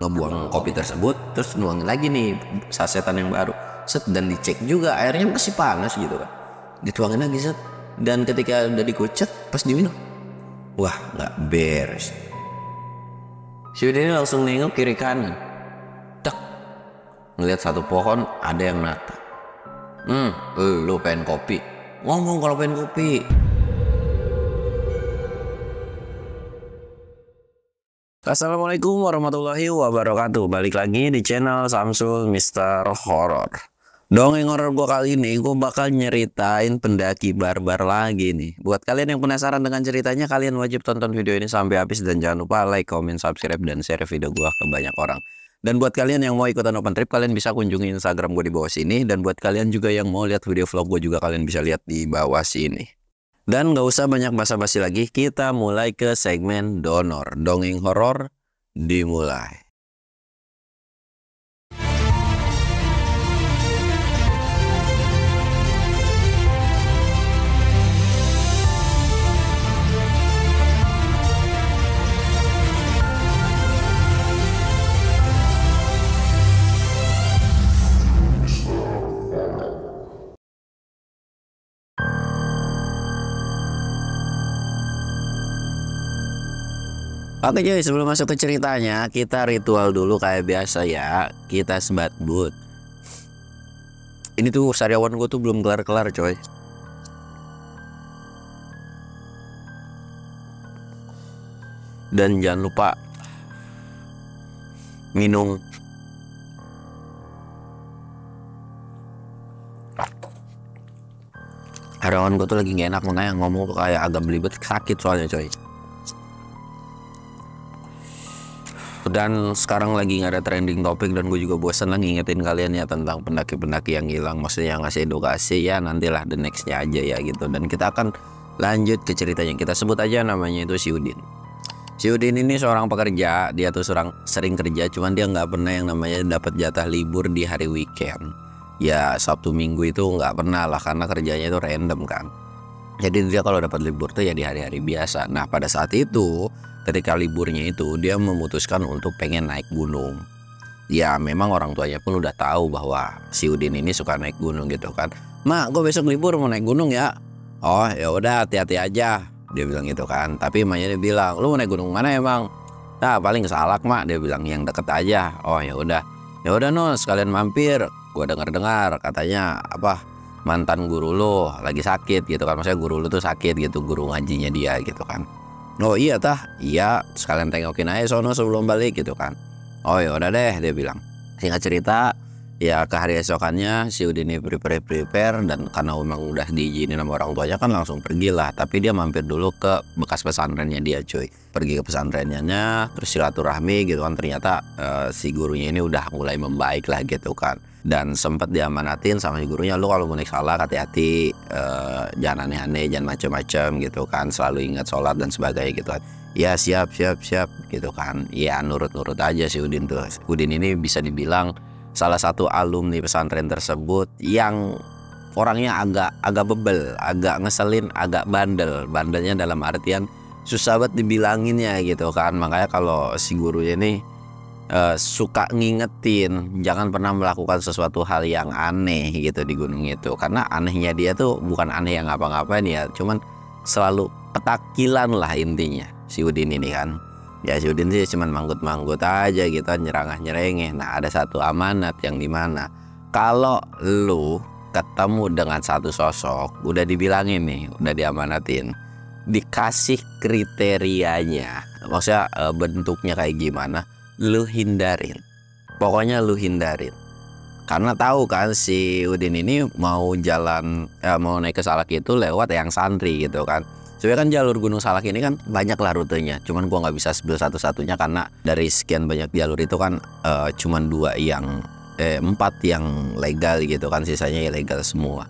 ngebuang kopi tersebut, terus nuangin lagi nih sasetan yang baru, set, dan dicek juga airnya masih panas gitu kan, dituangin lagi set, dan ketika udah dikucek pas diminum, wah nggak beres. Si Udin ini langsung nengok kiri kanan, tak, ngeliat satu pohon ada yang nata. Lu pengen kopi, ngomong kalau pengen kopi. Assalamualaikum warahmatullahi wabarakatuh. Balik lagi di channel Samsul Mister Horror. Dongeng horor gue kali ini gue bakal nyeritain pendaki barbar lagi nih. Buat kalian yang penasaran dengan ceritanya, kalian wajib tonton video ini sampai habis dan jangan lupa like, comment, subscribe, dan share video gue ke banyak orang. Dan buat kalian yang mau ikutan open trip, kalian bisa kunjungi Instagram gue di bawah sini. Dan buat kalian juga yang mau lihat video vlog gue juga, kalian bisa lihat di bawah sini. Dan gak usah banyak basa-basi lagi, kita mulai ke segmen donor. Dongeng horor dimulai. Oke cuy, sebelum masuk ke ceritanya, kita ritual dulu kayak biasa ya. Kita sebat but. Ini tuh sariawan gue tuh belum kelar-kelar coy. Dan jangan lupa minum. Sariawan gue tuh lagi gak enak, makanya ngomong tuh kayak agak belibet, sakit soalnya coy. Dan sekarang lagi nggak ada trending topik, dan gue juga bosan lah ngingetin kalian ya tentang pendaki-pendaki yang hilang. Maksudnya ngasih edukasi ya, nantilah the nextnya aja ya gitu. Dan kita akan lanjut ke ceritanya. Kita sebut aja namanya itu si Udin. Si Udin ini seorang pekerja, dia tuh sering kerja, cuman dia nggak pernah yang namanya dapat jatah libur di hari weekend. Ya Sabtu Minggu itu nggak pernah lah, karena kerjanya itu random kan. Jadi dia kalau dapat libur tuh ya di hari-hari biasa. Nah pada saat itu, ketika liburnya itu, dia memutuskan untuk pengen naik gunung. Ya memang orang tuanya pun udah tahu bahwa si Udin ini suka naik gunung gitu kan. Mak, gue besok libur mau naik gunung ya. Oh ya udah, hati-hati aja, dia bilang gitu kan. Tapi emaknya dia bilang, lu mau naik gunung mana emang? Nah paling ke Salak mak, dia bilang, yang deket aja. Oh ya udah no, sekalian mampir. Gue dengar katanya apa, mantan guru lo lagi sakit gitu kan. Maksudnya guru lo tuh sakit gitu, guru ngajinya dia gitu kan. Oh iya tah, iya sekalian tengokin aja sono sebelum balik gitu kan. Oh ya udah deh, dia bilang. Singkat cerita, ya ke hari esokannya si Udin ini prepare, dan karena memang udah diizinin sama orang tuanya kan langsung pergi lah. Tapi dia mampir dulu ke bekas pesantrennya dia cuy. Pergi ke pesantrennya, terus silaturahmi gitu kan. Ternyata si gurunya ini udah mulai membaik lah gitu kan. Dan sempat diamanatin sama si gurunya, lu kalau mau naik Salak hati-hati, jangan aneh-aneh, jangan macam-macam gitu kan, selalu ingat sholat dan sebagainya gitu kan. Ya siap gitu kan. Ya nurut-nurut aja si Udin tuh. Udin ini bisa dibilang salah satu alumni pesantren tersebut yang orangnya agak bebel, agak ngeselin, agak bandel. Bandelnya dalam artian susah banget dibilanginnya gitu kan. Makanya kalau si gurunya ini suka ngingetin jangan pernah melakukan sesuatu hal yang aneh gitu di gunung itu. Karena anehnya dia tuh bukan aneh yang ngapa-ngapain ya, cuman selalu petakilan lah intinya si Udin ini kan. Ya si Udin sih cuman manggut-manggut aja gitu, nyerangah-nyerengeh. Nah ada satu amanat yang dimana kalau lu ketemu dengan satu sosok, udah dibilangin nih, udah diamanatin, dikasih kriterianya, maksudnya bentuknya kayak gimana, lu hindarin. Pokoknya lu hindarin. Karena tahu kan si Udin ini mau jalan mau naik ke Salak itu lewat yang santri gitu kan. Sebenarnya kan jalur Gunung Salak ini kan banyak lah rutenya. Cuman gua nggak bisa sebut satu-satunya karena dari sekian banyak jalur itu kan cuman 4 yang legal gitu kan, sisanya ilegal semua.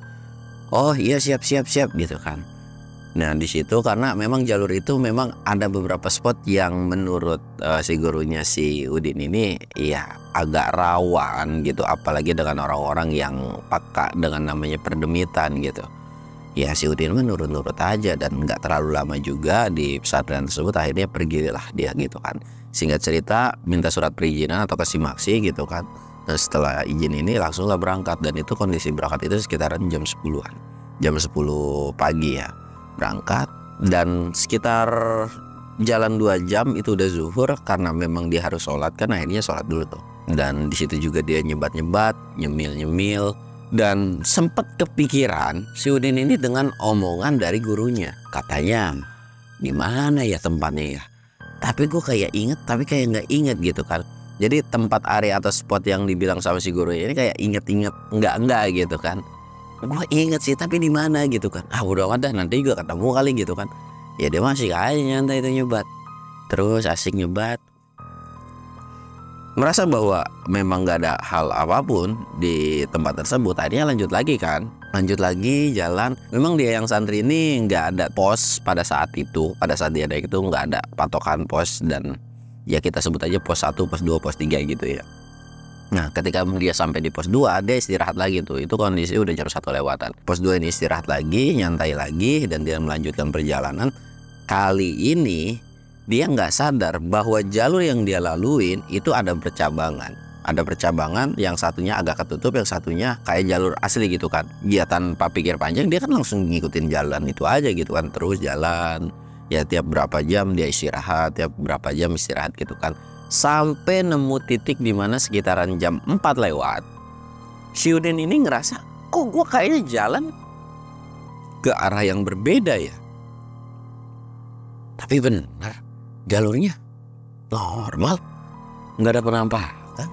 Oh iya siap gitu kan. Nah di situ karena memang jalur itu memang ada beberapa spot yang menurut si gurunya si Udin ini ya agak rawan gitu, apalagi dengan orang-orang yang peka dengan namanya perdemitan gitu. Ya si Udin menurut-nurut aja dan nggak terlalu lama juga di pesantren tersebut, akhirnya pergilah dia gitu kan. Singkat cerita minta surat perizinan atau kasih maksi gitu kan. Nah setelah izin ini langsung lah berangkat, dan itu kondisi berangkat itu sekitaran jam 10-an, jam 10 pagi ya berangkat. Dan sekitar jalan 2 jam itu udah zuhur, karena memang dia harus sholat kan, akhirnya sholat dulu tuh. Dan di situ juga dia nyebat-nyebat, nyemil-nyemil, dan sempat kepikiran si Udin ini dengan omongan dari gurunya. Katanya, di mana ya tempatnya ya? Tapi gue kayak inget, tapi kayak nggak inget gitu kan. Jadi tempat area atau spot yang dibilang sama si guru ini kayak inget-inget, enggak gitu kan. Gue inget sih, tapi di mana gitu kan. Udah amat dah, nanti juga ketemu kali gitu kan. Ya dia masih aja nyantai itu nyebat, terus asik nyebat. Merasa bahwa memang gak ada hal apapun di tempat tersebut, akhirnya lanjut lagi kan. Lanjut lagi jalan. Memang dia yang santri ini gak ada pos pada saat itu. Pada saat dia ada itu gak ada patokan pos, dan ya kita sebut aja pos 1, pos 2, pos 3 gitu ya. Nah ketika dia sampai di pos 2, dia istirahat lagi tuh. Itu kondisi udah jam 1 lewatan. Pos 2 ini istirahat lagi, nyantai lagi, dan dia melanjutkan perjalanan. Kali ini dia nggak sadar bahwa jalur yang dia laluin itu ada percabangan. Ada percabangan, yang satunya agak ketutup, yang satunya kayak jalur asli gitu kan. Dia tanpa pikir panjang, dia kan langsung ngikutin jalan itu aja gitu kan. Terus jalan, ya tiap berapa jam dia istirahat, tiap berapa jam istirahat gitu kan. Sampai nemu titik di mana sekitaran jam 4 lewat. Si Udin ini ngerasa, kok gue kayaknya jalan ke arah yang berbeda ya. Tapi benar, jalurnya normal, nggak ada penampakan.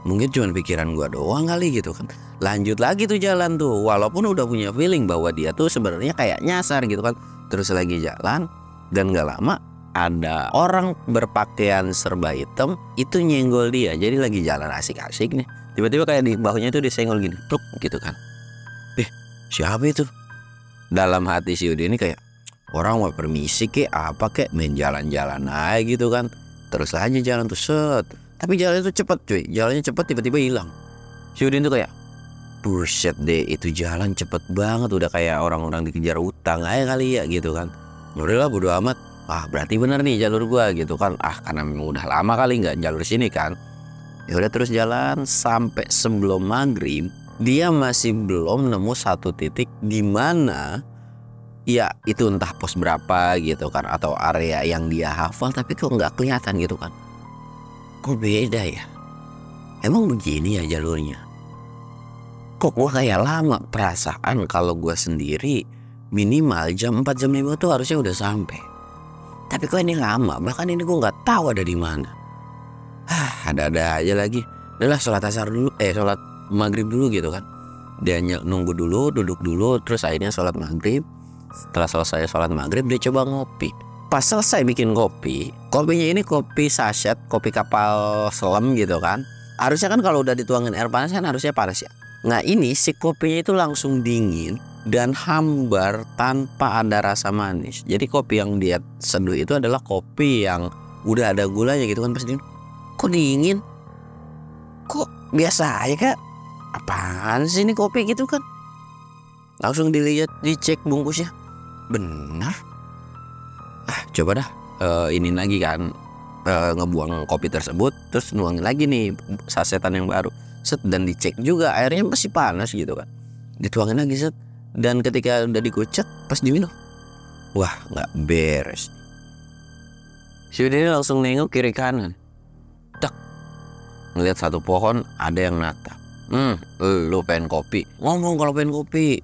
Mungkin cuma pikiran gua doang kali gitu kan. Lanjut lagi tuh jalan tuh, walaupun udah punya feeling bahwa dia tuh sebenarnya kayak nyasar gitu kan. Terus lagi jalan, dan nggak lama ada orang berpakaian serba hitam itu nyenggol dia. Jadi lagi jalan asik-asik nih, tiba-tiba kayak di bahunya tuh disenggol gini, truk gitu kan. Siapa itu? Dalam hati si Udin ini kayak, orang mau permisi kek apa kek, main jalan-jalan aja gitu kan. Terus aja jalan tuh set. Tapi jalannya tuh cepet cuy, jalannya cepet tiba-tiba hilang. Si Udin tuh kayak, buset deh, itu jalan cepet banget, udah kayak orang-orang dikejar utang aja kali ya gitu kan. Udah lah bodo amat. Berarti bener nih jalur gua gitu kan. Karena memang udah lama kali nggak jalur sini kan. Ya udah terus jalan sampai sebelum maghrib. Dia masih belum nemu satu titik di mana ya itu entah pos berapa gitu kan, atau area yang dia hafal, tapi kok nggak kelihatan gitu kan. Kok beda ya? Emang begini ya jalurnya? Kok gua kayak lama? Perasaan kalau gua sendiri minimal jam 4 jam 5 tuh harusnya udah sampai. Tapi kok ini lama? Bahkan ini gua nggak tahu ada di mana. Ada-ada aja lagi. Udah lah, sholat asar dulu, sholat maghrib dulu gitu kan. Dia nunggu dulu, duduk dulu, terus akhirnya sholat maghrib. Setelah selesai sholat maghrib, dia coba ngopi. Pas selesai bikin kopi, kopinya ini kopi saset, kopi kapal selam gitu kan. Harusnya kan kalau udah dituangin air panas kan harusnya panas ya. Nah ini si kopinya itu langsung dingin dan hambar tanpa ada rasa manis. Jadi kopi yang dia seduh itu adalah kopi yang udah ada gulanya gitu kan. Pas dingin, kok dingin? Kok biasa aja kak? Apaan sih ini kopi gitu kan? Langsung dilihat, dicek bungkusnya, benar. Coba dah ini lagi kan, ngebuang kopi tersebut, terus nuangin lagi nih sasetan yang baru, set, dan dicek juga airnya masih panas gitu kan. Dituangin lagi set, dan ketika udah dikucek pas diminum, wah nggak beres. Si Udin langsung nengok kiri kanan, tak ngeliat satu pohon ada yang natap. Lu pengen kopi, ngomong kalau pengen kopi.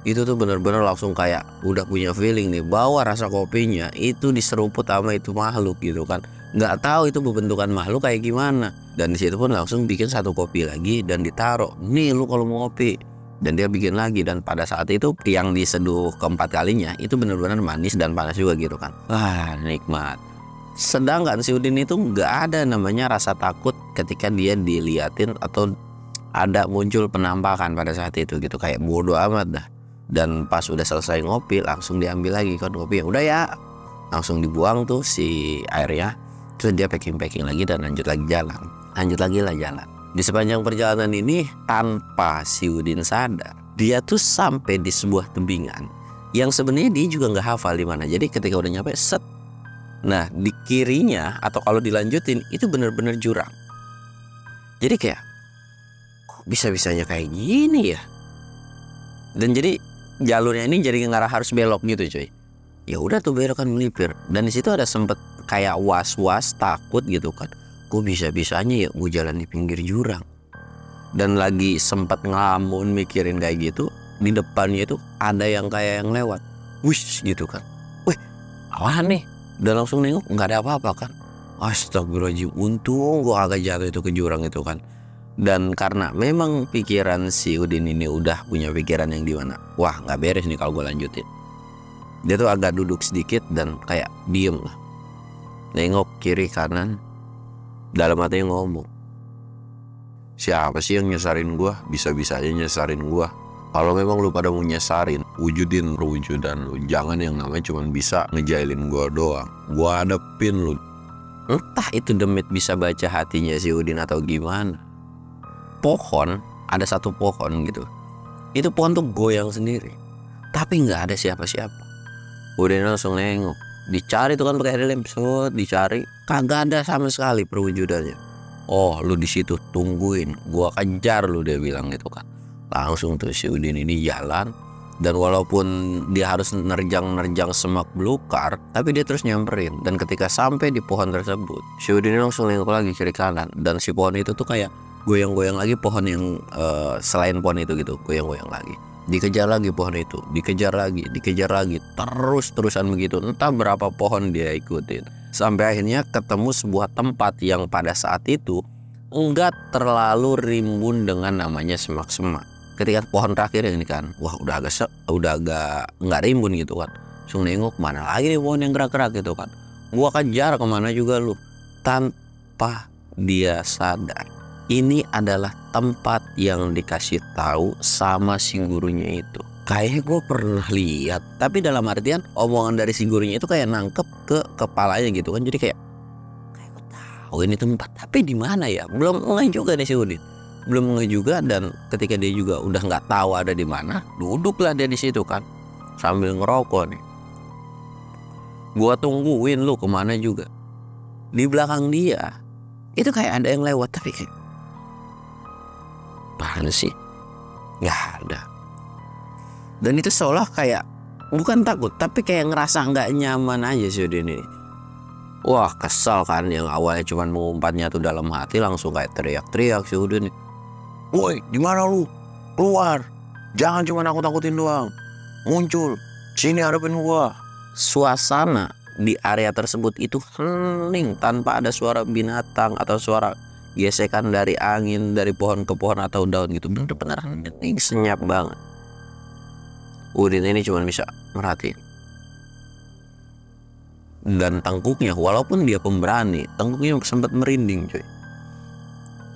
Itu tuh bener-bener langsung kayak udah punya feeling nih bahwa rasa kopinya itu diseruput sama itu makhluk gitu kan. Nggak tahu itu bentukan makhluk kayak gimana. Dan disitu pun langsung bikin satu kopi lagi dan ditaruh, nih lu kalau mau kopi. Dan dia bikin lagi, dan pada saat itu yang diseduh keempat kalinya itu bener-bener manis dan panas juga gitu kan. Wah nikmat. Sedangkan si Udin itu nggak ada namanya rasa takut ketika dia diliatin atau ada muncul penampakan pada saat itu gitu, kayak bodo amat dah. Dan pas udah selesai ngopi langsung diambil lagi kan kopi, udah ya langsung dibuang tuh si airnya. Terus dia packing lagi dan lanjut lagi lah jalan. Di sepanjang perjalanan ini tanpa si Udin sadar, dia tuh sampai di sebuah tebingan yang sebenarnya dia juga nggak hafal di mana. Jadi ketika udah nyampe set, Nah di kirinya atau kalau dilanjutin itu bener-bener jurang. Jadi kayak kok bisa-bisanya kayak gini ya. Dan jadi jalurnya ini jadi ngarah harus belok gitu cuy. Ya udah tuh belokan melipir. Dan di situ ada sempet kayak was-was takut gitu kan. Kok bisa-bisanya ya gue jalan di pinggir jurang. Dan lagi sempat ngelamun mikirin kayak gitu, di depannya itu ada yang kayak yang lewat, wush gitu kan, wih awan nih, dan langsung nengok nggak ada apa-apa kan, astagfirullahaladzim, untung gua agak jatuh itu ke jurang itu kan. Dan karena memang pikiran si Udin ini udah punya pikiran yang dimana, wah nggak beres nih kalau gue lanjutin, dia tuh agak duduk sedikit dan kayak diem lah, nengok kiri kanan, dalam hatinya ngomong, siapa sih yang nyesarin gua? Bisa-bisanya nyesarin gua. Kalau memang lu pada mau nyesarin, wujudin perwujudan lu. Jangan yang namanya cuma bisa ngejailin gua doang. Gua hadepin lu. Entah itu demit bisa baca hatinya si Udin atau gimana. Pohon, ada satu pohon gitu. Itu pohon tuh goyang sendiri. Tapi nggak ada siapa-siapa. Udin langsung nengok. Dicari tuh kan pakai helm, dicari. Kagak ada sama sekali perwujudannya. Oh lu di situ tungguin, gua kejar lu, dia bilang gitu kan. Langsung tuh si Udin ini jalan. Dan walaupun dia harus nerjang semak belukar, tapi dia terus nyamperin. Dan ketika sampai di pohon tersebut, si Udin langsung nengok lagi kiri kanan. Dan si pohon itu tuh kayak goyang-goyang lagi, pohon yang selain pohon itu gitu, goyang-goyang lagi. Dikejar lagi pohon itu, dikejar lagi, terus-terusan begitu. Entah berapa pohon dia ikutin. Sampai akhirnya ketemu sebuah tempat yang pada saat itu enggak terlalu rimbun dengan namanya semak-semak. Ketika pohon terakhir ini kan, wah udah agak nggak rimbun gitu kan. Langsung nengok mana lagi nih pohon yang gerak-gerak gitu kan. Gua kejar kemana juga lu. Tanpa dia sadar, ini adalah tempat yang dikasih tahu sama si gurunya itu. Kayaknya gue pernah lihat, tapi dalam artian omongan dari si gurunya itu kayak nangkep ke kepalanya gitu kan. Jadi kayak gue tahu ini tempat, tapi di mana ya? Belum ngeh juga nih si Udin, belum ngeh juga. Dan ketika dia juga udah nggak tahu ada di mana, duduklah dia di situ kan sambil ngerokok nih. Gua tungguin lu kemana juga. Di belakang dia itu kayak ada yang lewat, tapi kayak apaan sih? Nggak ada. Dan itu seolah kayak bukan takut, tapi kayak ngerasa nggak nyaman aja si Udin ini. Wah kesal kan, yang awalnya cuma mengumpatnya tuh dalam hati, langsung kayak teriak-teriak si Udin. Woi di mana lu? Keluar, jangan cuma nakut-nakutin doang. Muncul, sini hadapin gua. Suasana di area tersebut itu hening, tanpa ada suara binatang atau suara gesekan dari angin dari pohon ke pohon atau daun gitu. Bener-bener hening, senyap banget. Udin ini cuma bisa merhatiin. Dan tengkuknya, walaupun dia pemberani, tengkuknya sempat merinding cuy.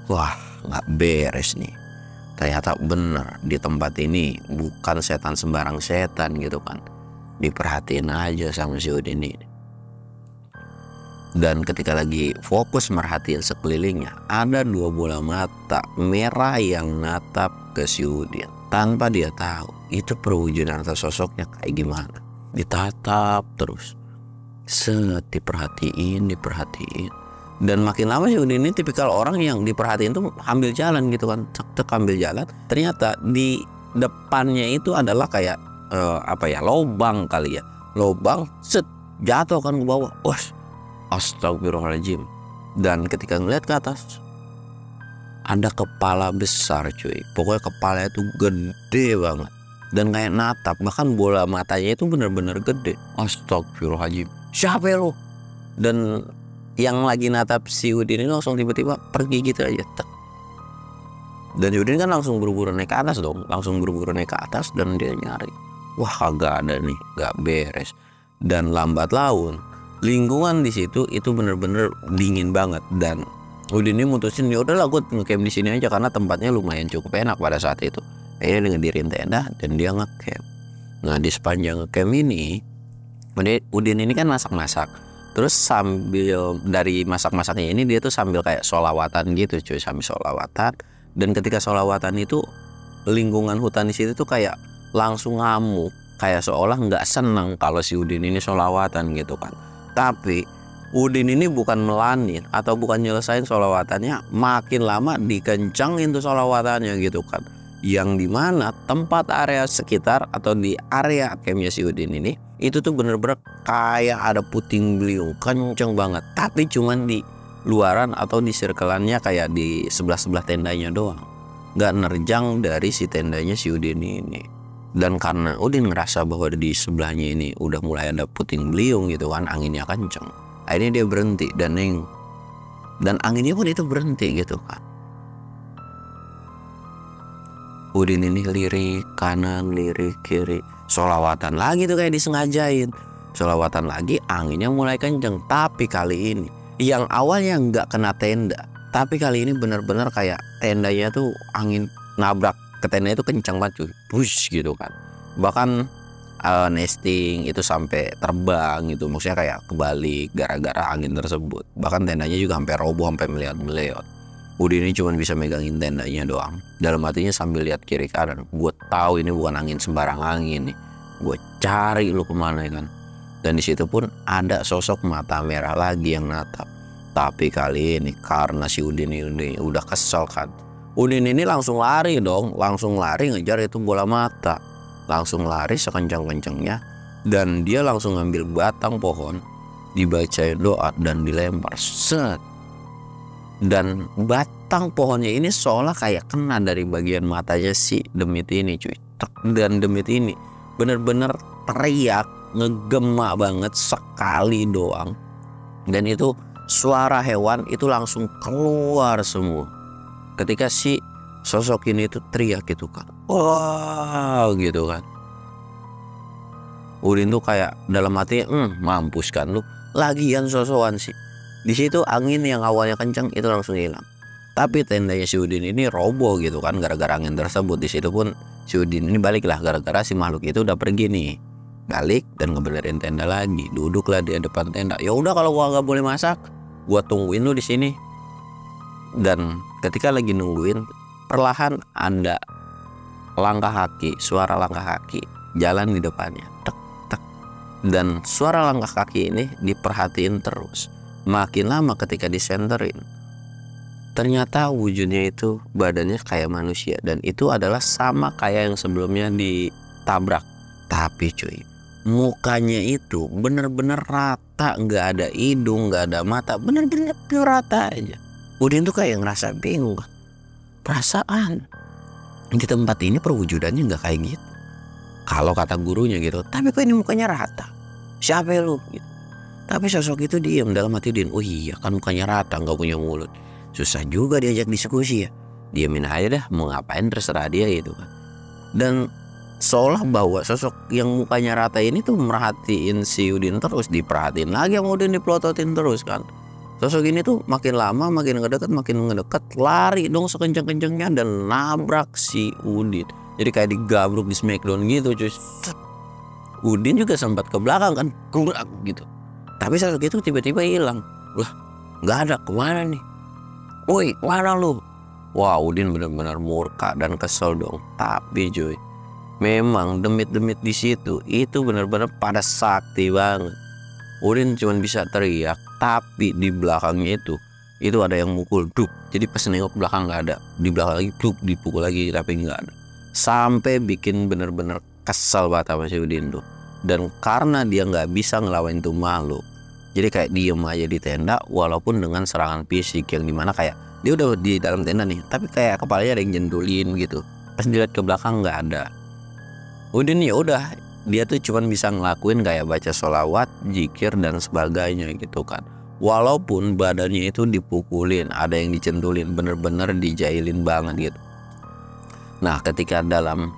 Wah nggak beres nih. Ternyata bener di tempat ini bukan setan sembarang setan gitu kan. Diperhatiin aja sama si Udin ini. Dan ketika lagi fokus merhatiin sekelilingnya, ada dua bola mata merah yang natap ke si Udin. Tanpa dia tahu itu perwujudan atau sosoknya kayak gimana. Ditatap terus, diperhatiin. Dan makin lama si Udin ini tipikal orang yang diperhatiin tuh ambil jalan gitu kan, cek ambil jalan. Ternyata di depannya itu adalah kayak lobang kali ya, lobang, jatuh kan ke bawah. Astagfirullahaladzim. Dan ketika ngeliat ke atas, ada kepala besar cuy. Pokoknya kepalanya itu gede banget dan kayak natap. Bahkan bola matanya itu bener-bener gede. Astagfirullahaladzim, siapa lu? Dan yang lagi natap si Udin ini langsung tiba-tiba pergi gitu aja. Dan Udin kan langsung buru-buru naik ke atas dong. Dan dia nyari. Wah kagak ada nih, gak beres. Dan lambat laun, lingkungan di situ itu bener-bener dingin banget. Dan Udin ini mutusin ya udahlah gue ngecamp di sini aja karena tempatnya lumayan cukup enak pada saat itu. Akhirnya dia ngedirin tenda dan dia ngecamp. Nah di sepanjang ngecamp ini, Udin ini kan masak-masak. Terus sambil dari masak-masaknya ini dia tuh sambil kayak sholawatan gitu cuy, sambil sholawatan. Dan ketika sholawatan itu lingkungan hutan di situ tuh kayak langsung ngamuk, kayak seolah nggak senang kalau si Udin ini sholawatan gitu kan. Tapi Udin ini bukan melanin atau bukan nyelesain sholawatannya, makin lama dikencangin tuh sholawatannya gitu kan. Yang dimana tempat area sekitar atau di area campnya si Udin ini itu tuh bener-bener kayak ada puting beliung, kenceng banget. Tapi cuman di luaran atau di circle-annya kayak di sebelah-sebelah tendanya doang, nggak nerjang dari si tendanya si Udin ini. Dan karena Udin ngerasa bahwa di sebelahnya ini udah mulai ada puting beliung gitu kan, anginnya kenceng, akhirnya dia berhenti dan nengok, dan anginnya pun itu berhenti gitu kan. Udin ini lirik kanan, lirik kiri, sholawatan lagi tuh kayak disengajain. Sholawatan lagi, anginnya mulai kenceng. Tapi kali ini yang awalnya nggak kena tenda, tapi kali ini bener-bener kayak tendanya tuh angin nabrak ke tenda itu kencang banget cuy, push gitu kan. Bahkan nesting itu sampai terbang gitu, maksudnya kayak kebalik gara-gara angin tersebut. Bahkan tendanya juga sampai roboh, sampai melihat-melihat. Udin ini cuma bisa megangin tendanya doang. Dalam hatinya sambil lihat kiri kanan, gue tahu ini bukan angin sembarang angin nih, gue cari lu kemana ya kan. Dan di situ pun ada sosok mata merah lagi yang natap. Tapi kali ini karena si Udin ini udah kesel kan, Udin ini langsung lari dong, langsung lari ngejar itu bola mata, langsung lari sekencang-kencangnya, dan dia langsung ngambil batang pohon, dibacain doa dan dilempar, set. Dan batang pohonnya ini seolah kayak kena dari bagian matanya si demit ini cuy. Dan demit ini bener-bener teriak, ngegema banget sekali doang. Dan itu suara hewan itu langsung keluar semua ketika si sosok ini tuh teriak gitu kan. Wow gitu kan. Udin tuh kayak dalam hati, mampus kan lu, lagian sosokan sih. Di situ angin yang awalnya kencang itu langsung hilang. Tapi tendanya si Udin ini roboh gitu kan gara-gara angin tersebut. Di situ pun si Udin ini baliklah gara-gara si makhluk itu udah pergi nih. Balik dan ngebenerin tenda lagi. Duduklah di depan tenda. Ya udah kalau gua nggak boleh masak, gua tungguin lu di sini. Dan ketika lagi nungguin, perlahan ada langkah kaki, suara langkah kaki jalan di depannya. Tek tek. Dan suara langkah kaki ini diperhatiin terus. Makin lama ketika disenterin, ternyata wujudnya itu badannya kayak manusia. Dan itu adalah sama kayak yang sebelumnya ditabrak. Tapi cuy, mukanya itu bener-bener rata, nggak ada hidung, nggak ada mata, bener-bener pure rata aja. Udin tuh kayak ngerasa bingung kan, perasaan di tempat ini perwujudannya nggak kayak gitu. Kalau kata gurunya gitu, tapi kok ini mukanya rata, siapa ya lu gitu. Tapi sosok itu diem, dalam hati Udin, oh iya kan mukanya rata, nggak punya mulut, susah juga diajak diskusi ya, diamin aja dah, mau ngapain terserah dia gitu kan. Dan seolah bahwa sosok yang mukanya rata ini tuh merhatiin si Udin terus, diperhatiin lagi sama Udin, dipelototin terus kan. Sosok ini tuh makin lama makin ngedekat, lari dong sekencang-kencangnya dan nabrak si Udin. Jadi kayak digabruk di smackdown gitu cuy. Udin juga sempat ke belakang kan, gerak gitu. Tapi sosok itu tiba-tiba hilang. Lah, nggak ada, kemana nih? Woi, mana lu? Wah, Udin benar-benar murka dan kesel dong. Tapi cuy, memang demit-demit di situ itu benar-benar pada sakti banget. Udin cuma bisa teriak, tapi di belakangnya itu ada yang mukul, duk. Jadi pas nengok belakang nggak ada, di belakang lagi, duk, dipukul lagi tapi nggak ada. Sampai bikin benar-benar kesel banget sama si Udin tuh. Dan karena dia nggak bisa ngelawan itu makhluk, jadi kayak diem aja di tenda, walaupun dengan serangan fisik yang dimana kayak dia udah di dalam tenda nih, tapi kayak kepalanya ada yang jendulin gitu. Pas dilihat ke belakang nggak ada. Udin ya udah, dia tuh cuman bisa ngelakuin kayak baca sholawat, zikir dan sebagainya gitu kan. Walaupun badannya itu dipukulin, ada yang dicentulin, bener-bener dijailin banget gitu. Nah ketika dalam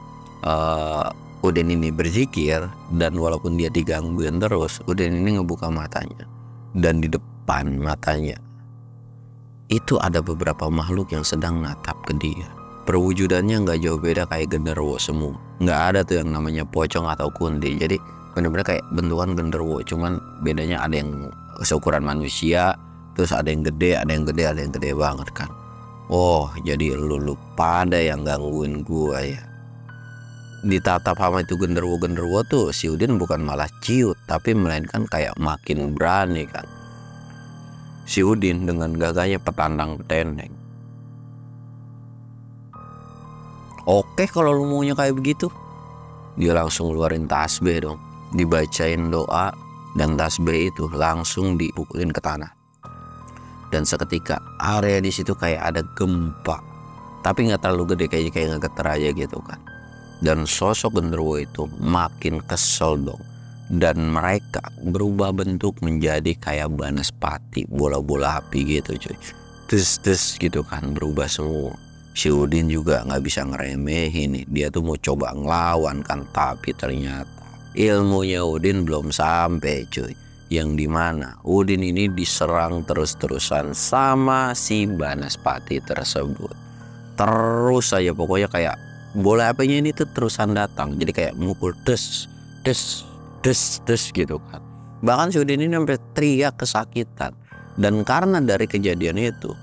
Udin ini berzikir, dan walaupun dia digangguin terus, Udin ini ngebuka matanya. Dan di depan matanya itu ada beberapa makhluk yang sedang natap ke dia. Perwujudannya nggak jauh beda kayak genderuwo semua. Nggak ada tuh yang namanya pocong atau kunti. Jadi bener-bener kayak bentukan genderuwo, cuman bedanya ada yang seukuran manusia, terus ada yang gede, ada yang gede banget kan. Oh, jadi lu pada yang gangguin gua ya. Ditatap sama itu genderuwo tuh si Udin bukan malah ciut, tapi melainkan kayak makin berani kan. si Udin dengan gagahnya petandang petendeng. Oke kalau lu maunya kayak begitu. Dia langsung ngeluarin tasbih dong, dibacain doa, dan tasbih itu langsung dipukulin ke tanah. Dan seketika area di situ kayak ada gempa, tapi nggak terlalu gede, kayak ngegetar aja gitu kan. Dan sosok genderuwo itu makin kesel dong, dan mereka berubah bentuk menjadi kayak banaspati, bola-bola api gitu cuy. Tes gitu kan, berubah semua. Si Udin juga nggak bisa ngeremehin nih, dia tuh mau coba ngelawan kan, tapi ternyata ilmunya Udin belum sampai cuy. Yang dimana Udin ini diserang terus-terusan sama si banaspati tersebut. Terus saja pokoknya kayak bola apinya ini tuh terusan datang, jadi kayak mukul des gitu kan. Bahkan si Udin ini sampai teriak kesakitan. Dan karena dari kejadian itu,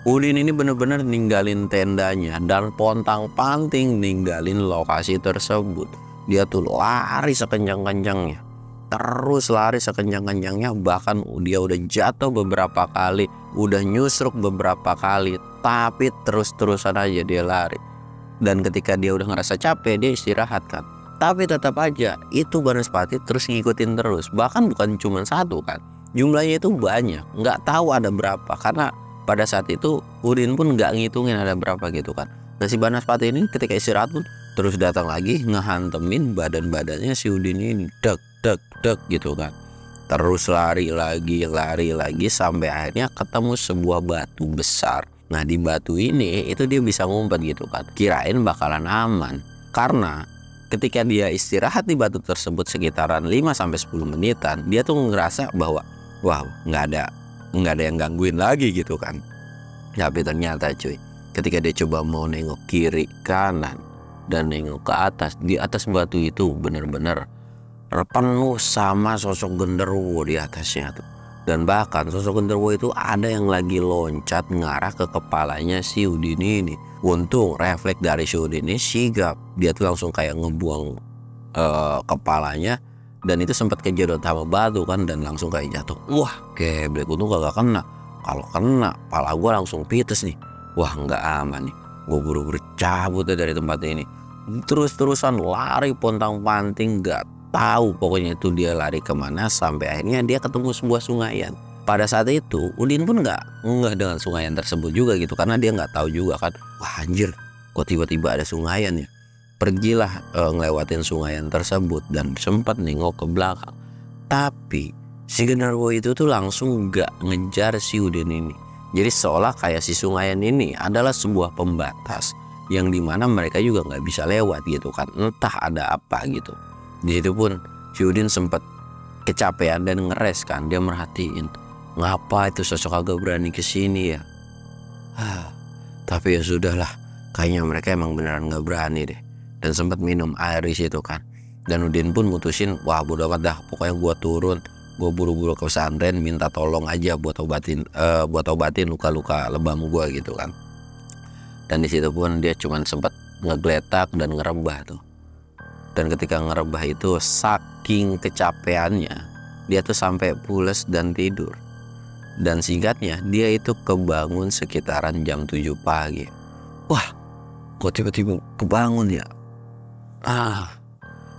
Udin ini bener-bener ninggalin tendanya dan pontang-panting ninggalin lokasi tersebut. Dia tuh lari sekencang-kencangnya, terus lari sekencang-kencangnya, bahkan dia udah jatuh beberapa kali, udah nyusruk beberapa kali, tapi terus-terusan aja dia lari. Dan ketika dia udah ngerasa capek, dia istirahat kan. Tapi tetap aja itu banaspati terus ngikutin terus. Bahkan bukan cuma satu kan, jumlahnya itu banyak, nggak tahu ada berapa. Karena pada saat itu Udin pun nggak ngitungin ada berapa gitu kan. Nah si banaspati ini ketika istirahat pun terus datang lagi ngehantemin badan-badannya si Udin ini, dek gitu kan. Terus lari lagi sampai akhirnya ketemu sebuah batu besar. Nah di batu ini itu dia bisa ngumpet gitu kan. Kirain bakalan aman, karena ketika dia istirahat di batu tersebut sekitaran 5-10 menitan, dia tuh ngerasa bahwa wow, nggak ada yang gangguin lagi gitu kan. Tapi ternyata cuy, ketika dia coba mau nengok kiri kanan dan nengok ke atas, di atas batu itu bener-bener penuh sama sosok genderuwo di atasnya tuh. Dan bahkan sosok genderuwo itu ada yang lagi loncat ngarah ke kepalanya si Udin ini. Untung refleks dari si Udin ini sigap, dia tuh langsung kayak ngebuang kepalanya, dan itu sempat kejedot sama batu kan, dan langsung kayak jatuh. Wah geblek, untung gak kena. Kalau kena pala gue langsung pites nih. Wah nggak aman nih, gue buru-buru cabut dari tempat ini. Terus-terusan lari pontang-panting, gak tahu pokoknya itu dia lari kemana, sampai akhirnya dia ketemu sebuah sungayan. Pada saat itu Udin pun nggak dengan sungayan tersebut juga gitu, karena dia nggak tahu juga kan. Wah anjir, kok tiba-tiba ada sungayan ya. Pergilah ngelewatin sungayan tersebut dan sempat nengok ke belakang. Tapi si genderuwo itu tuh langsung nggak ngejar si Udin ini. Jadi seolah kayak si sungayan ini adalah sebuah pembatas yang dimana mereka juga nggak bisa lewat gitu kan. Entah ada apa gitu. Di situ pun si Udin sempat kecapean dan ngeres kan. Dia merhatiin, ngapa itu sosok agak berani kesini ya. Tapi ya sudahlah, kayaknya mereka emang beneran nggak berani deh. Dan sempat minum air di situ kan. Dan Udin pun mutusin, wah bodo amat dah, pokoknya gua turun, gua buru-buru ke pesantren minta tolong aja buat obatin luka-luka lebam gua gitu kan. Dan di situ pun dia cuman sempat ngegletak dan ngerebah tuh. Dan ketika ngerebah itu saking kecapeannya, dia tuh sampai pules dan tidur. Dan singkatnya dia itu kebangun sekitaran jam 7 pagi. Wah, kok tiba-tiba kebangun ya?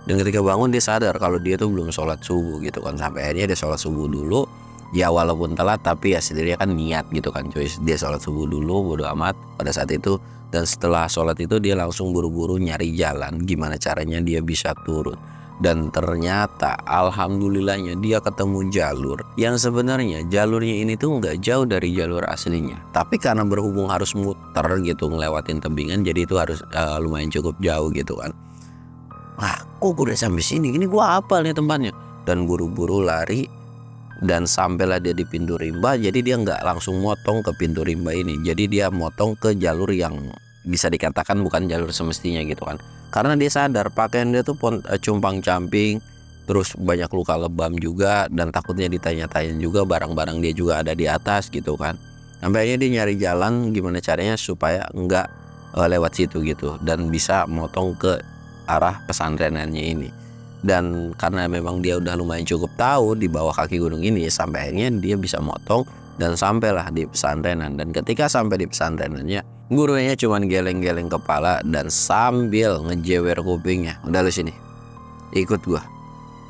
Dan ketika bangun dia sadar kalau dia tuh belum sholat subuh gitu kan. Sampai akhirnya dia sholat subuh dulu. Ya walaupun telat, tapi ya setidaknya kan niat gitu kan cuy. Dia sholat subuh dulu, bodo amat pada saat itu. Dan setelah sholat itu dia langsung buru-buru nyari jalan, gimana caranya dia bisa turun. Dan ternyata alhamdulillahnya dia ketemu jalur yang sebenarnya jalurnya ini tuh nggak jauh dari jalur aslinya. Tapi karena berhubung harus muter gitu ngelewatin tebingan, jadi itu harus lumayan cukup jauh gitu kan. Kok gue udah sampai sini, ini gue hafal nih tempatnya. Dan buru-buru lari dan sampailah dia di pintu rimba. Jadi dia nggak langsung motong ke pintu rimba ini, jadi dia motong ke jalur yang bisa dikatakan bukan jalur semestinya gitu kan. Karena dia sadar pakaian dia tuh cumpang-camping, terus banyak luka lebam juga, dan takutnya ditanya-tanya juga barang-barang dia juga ada di atas gitu kan. Sampai akhirnya dia nyari jalan gimana caranya supaya nggak lewat situ gitu, dan bisa motong ke arah pesantrenannya ini. Dan karena memang dia udah lumayan cukup tahu di bawah kaki gunung ini, sampai akhirnya dia bisa motong dan sampailah di pesantrenan. Dan ketika sampai di pesantrenannya, gurunya cuman geleng-geleng kepala dan sambil ngejewer kupingnya, udah lu sini, ikut gua.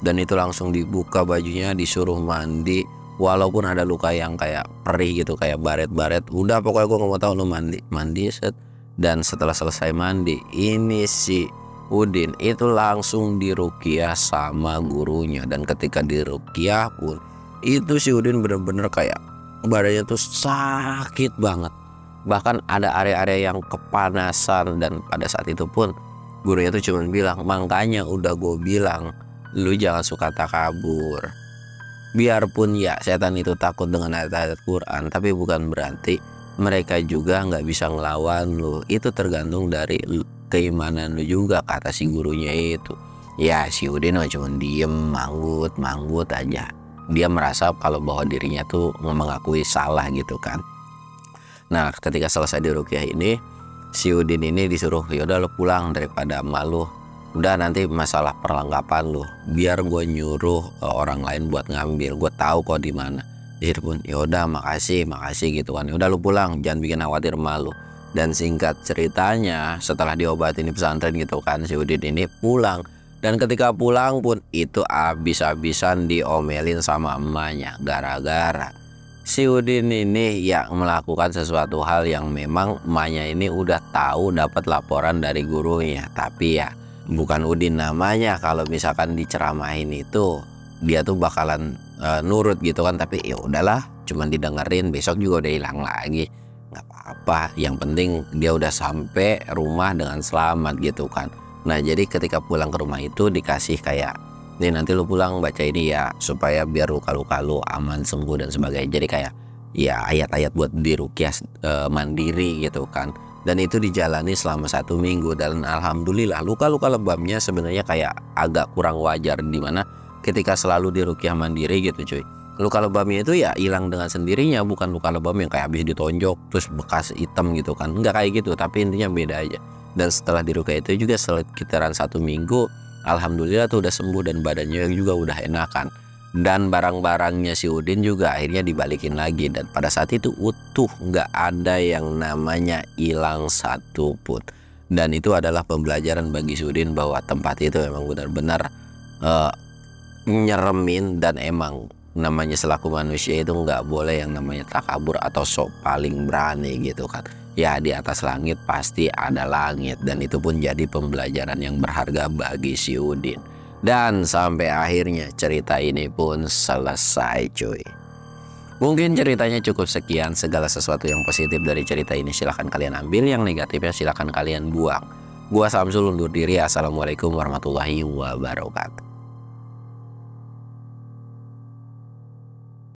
Dan itu langsung dibuka bajunya, disuruh mandi, walaupun ada luka yang kayak perih gitu, kayak baret-baret. Udah pokoknya gua nggak mau tahu, lu mandi set. Dan setelah selesai mandi, ini si Udin itu langsung diruqyah sama gurunya. Dan ketika diruqyah pun itu si Udin bener-bener kayak badannya tuh sakit banget, bahkan ada area-area yang kepanasan. Dan pada saat itu pun gurunya tuh cuma bilang, makanya udah gue bilang lu jangan suka takabur. Biarpun ya setan itu takut dengan ayat-ayat Quran, tapi bukan berarti mereka juga nggak bisa ngelawan lu. Itu tergantung dari keimanan lu juga, kata si gurunya itu. Ya si Udin cuma diem manggut aja. Dia merasa kalau bahwa dirinya tuh mengakui salah gitu kan. Nah ketika selesai diruqyah ini, si Udin ini disuruh, yaudah lu pulang daripada malu. Udah nanti masalah perlengkapan lu biar gue nyuruh orang lain buat ngambil, gue tahu kok di mana. Jadi pun yaudah makasih gitu kan. Udah lu pulang, jangan bikin khawatir malu. Dan singkat ceritanya, setelah diobatin di pesantren gitu kan, si Udin ini pulang. Dan ketika pulang pun itu abis-abisan diomelin sama emaknya, gara-gara si Udin ini ya melakukan sesuatu hal yang memang emaknya ini udah tahu, dapat laporan dari gurunya. Tapi ya bukan Udin namanya, kalau misalkan diceramahin itu dia tuh bakalan nurut gitu kan. Tapi ya udahlah, cuman didengerin, besok juga udah hilang lagi, nggak apa-apa. Yang penting dia udah sampai rumah dengan selamat gitu kan. Nah jadi ketika pulang ke rumah itu dikasih kayak, nih nanti lu pulang baca ini ya, supaya biar luka-luka lu aman, sembuh dan sebagainya. Jadi kayak ya ayat-ayat buat diruqyah mandiri gitu kan. Dan itu dijalani selama 1 minggu. Dan alhamdulillah luka-luka lebamnya sebenarnya kayak agak kurang wajar, dimana ketika selalu diruqyah mandiri gitu cuy, luka lebamnya itu ya hilang dengan sendirinya. Bukan luka lebam yang kayak habis ditonjok terus bekas hitam gitu kan, enggak kayak gitu, tapi intinya beda aja. Dan setelah diruqyah itu juga sekitaran 1 minggu, alhamdulillah tuh udah sembuh dan badannya juga udah enakan. Dan barang-barangnya si Udin juga akhirnya dibalikin lagi, dan pada saat itu utuh, nggak ada yang namanya hilang satupun. Dan itu adalah pembelajaran bagi si Udin bahwa tempat itu memang benar-benar nyeremin. Dan emang namanya selaku manusia itu nggak boleh yang namanya takabur atau sok paling berani gitu kan. Ya di atas langit pasti ada langit, dan itu pun jadi pembelajaran yang berharga bagi si Udin. Dan sampai akhirnya cerita ini pun selesai cuy. Mungkin ceritanya cukup sekian. Segala sesuatu yang positif dari cerita ini silahkan kalian ambil, yang negatifnya silahkan kalian buang. Gua Samsul undur diri. Assalamualaikum warahmatullahi wabarakatuh.